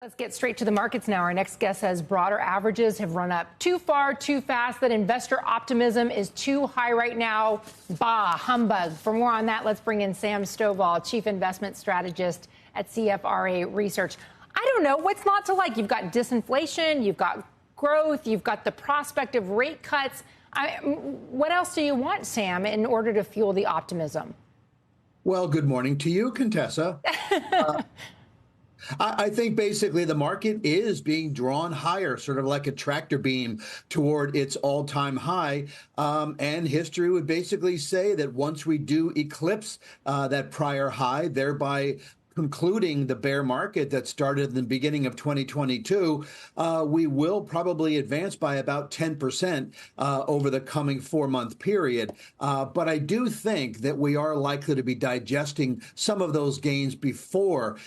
Let's get straight to the markets now. Our next guest says broader averages have run up too far, too fast, that investor optimism is too high right now. Bah, humbug. For more on that, let's bring in Sam Stovall, Chief Investment Strategist at CFRA Research. I don't know. What's not to like? You've got disinflation, you've got growth, you've got the prospect of rate cuts. What else do you want, Sam, in order to fuel the optimism? Well, good morning to you, Contessa. I think basically the market is being drawn higher, sort of like a tractor beam toward its all-time high. And history would basically say that once we do eclipse that prior high, thereby concluding the bear market that started in the beginning of 2022, we will probably advance by about 10% over the coming 4-month period. But I do think that we are likely to be digesting some of those gains before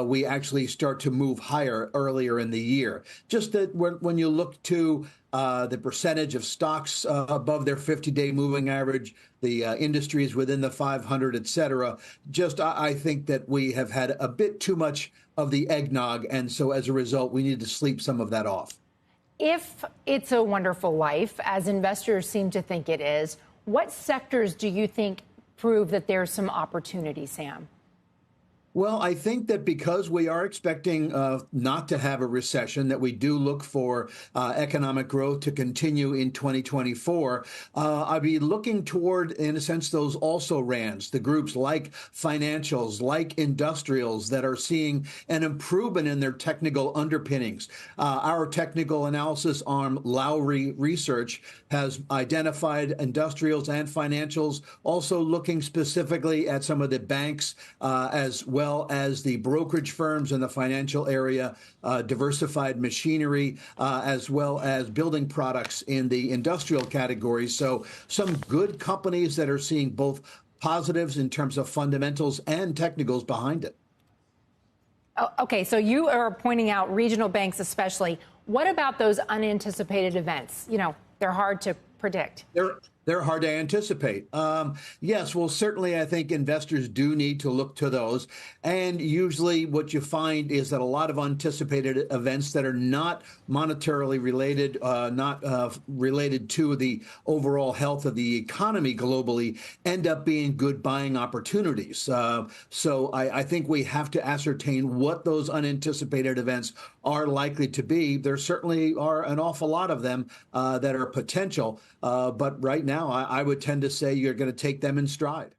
we actually start to move higher earlier in the year. Just that when you look to the percentage of stocks above their 50-day moving average, the industries within the 500, et cetera. I think that we have had a bit too much of the eggnog. And so as a result, we need to sleep some of that off. If it's a wonderful life, as investors seem to think it is, what sectors do you think prove that there's some opportunity, Sam? Well, I think that because we are expecting not to have a recession, that we do look for economic growth to continue in 2024. I'd be looking toward, in a sense, those also-rans, the groups like financials, like industrials that are seeing an improvement in their technical underpinnings. Our technical analysis arm, Lowry Research, has identified industrials and financials, also looking specifically at some of the banks as well as the brokerage firms in the financial area, diversified machinery, as well as building products in the industrial categories. So some good companies that are seeing both positives in terms of fundamentals and technicals behind it. Oh, okay, so you are pointing out regional banks especially. What about those unanticipated events? You know, they're hard to predict. They're hard to anticipate. Yes, well, certainly I think investors do need to look to those. And usually what you find is that a lot of anticipated events that are not monetarily related, not related to the overall health of the economy globally, end up being good buying opportunities. So I think we have to ascertain what those unanticipated events are likely to be. There certainly are an awful lot of them that are potential. But right now, I would tend to say you're going to take them in stride.